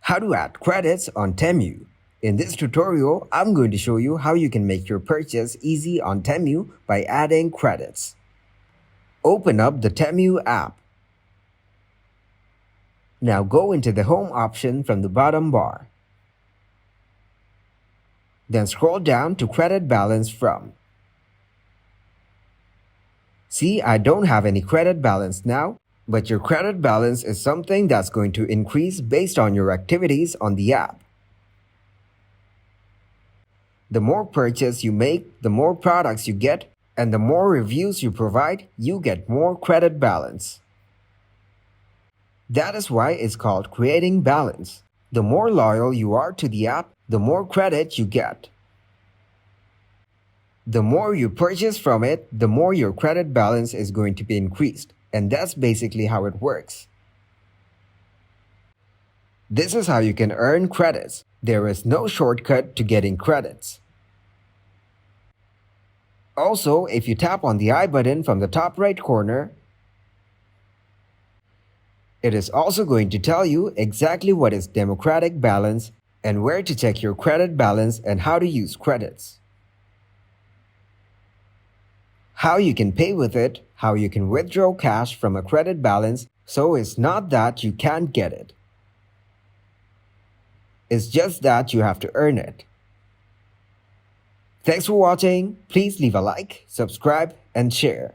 How to add credits on Temu. In this tutorial, I'm going to show you how you can make your purchase easy on Temu by adding credits. Open up the Temu app. Now go into the Home option from the bottom bar. Then scroll down to Credit Balance From. See, I don't have any credit balance now, but your credit balance is something that's going to increase based on your activities on the app. The more purchase you make, the more products you get, and the more reviews you provide, you get more credit balance. That is why it's called creating balance. The more loyal you are to the app, the more credit you get. The more you purchase from it, the more your credit balance is going to be increased. And that's basically how it works. This is how you can earn credits. There is no shortcut to getting credits. Also, if you tap on the I button from the top right corner, it is also going to tell you exactly what is democratic balance and where to check your credit balance and how to use credits. How you can pay with it, how you can withdraw cash from a credit balance, so it's not that you can't get it. It's just that you have to earn it. Thanks for watching. Please leave a like, subscribe, and share.